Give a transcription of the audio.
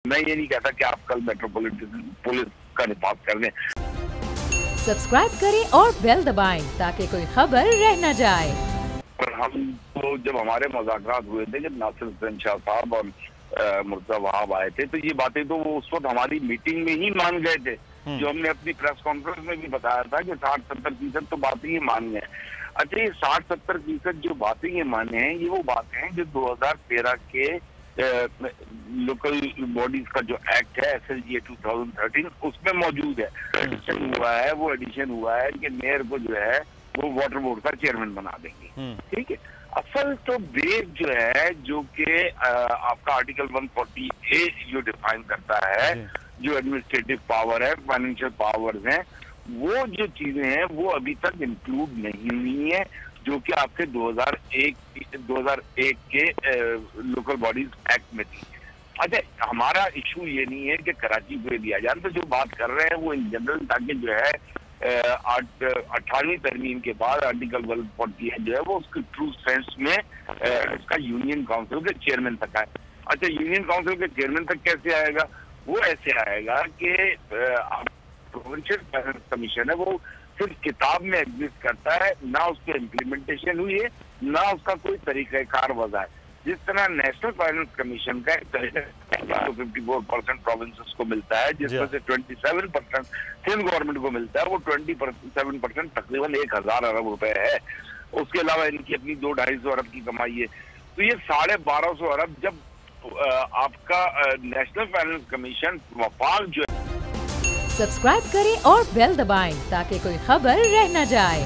मैं ये नहीं कहता कि आप कल मेट्रोपॉलिटन पुलिस का निपात कर दें। सब्सक्राइब करें और बेल दबाएं ताकि कोई खबर रह न जाए। और हम तो जब हमारे मुज़ाकरात हुए थे, जब नासिर हुसैन शाह साहब और मुर्तज़ा वहाब आए थे, तो ये बातें तो वो उस वक्त हमारी मीटिंग में ही मान गए थे, जो हमने अपनी प्रेस कॉन्फ्रेंस में भी बताया था कि 60-70% तो बातें ही मान गए। अच्छा, ये 60-70% जो बातें ये माने हैं, ये वो बातें हैं जो 2013 के लोकल बॉडीज का जो एक्ट है SLGA 2013 उसमें मौजूद है। एडिशन हुआ है, वो एडिशन हुआ है कि मेयर को जो है वो वाटर बोर्ड का चेयरमैन बना देंगे। ठीक है, असल तो बेस जो है जो कि आपका आर्टिकल 140A जो डिफाइन करता है, जो एडमिनिस्ट्रेटिव पावर है, फाइनेंशियल पावर्स हैं, वो जो चीजें हैं वो अभी तक इंक्लूड नहीं हुई है, जो कि आपके 2001 के लोकल बॉडीज एक्ट में थी। अच्छा, हमारा इशू ये नहीं है कि कराची को दिया जाए, तो जो बात कर रहे हैं वो इन जनरल, ताकि जो है 18वीं तरमीम के बाद आर्टिकल 140 जो है वो उसके ट्रू सेंस में इसका यूनियन काउंसिल के चेयरमैन तक आए। अच्छा, यूनियन काउंसिल के चेयरमैन तक कैसे आएगा? वो ऐसे आएगा कि प्रोविंशियल फाइनेंस कमीशन है वो सिर्फ किताब में एग्जिस्ट करता है, ना उसकी इम्प्लीमेंटेशन हुई है, ना उसका कोई तरीक़ाकार वज़ा है। जिस तरह नेशनल फाइनेंस कमीशन का 54% प्रोविंसेस को मिलता है, जिसमें से 27% सिंध गवर्नमेंट को मिलता है, वो 27% तकरीबन 1000 अरब रुपए है। उसके अलावा इनकी अपनी 200-250 अरब की कमाई है। तो ये 1250 अरब जब आपका नेशनल फाइनेंस कमीशन वफाक जो सब्सक्राइब करें और बेल दबाएं ताकि कोई खबर रह न जाए।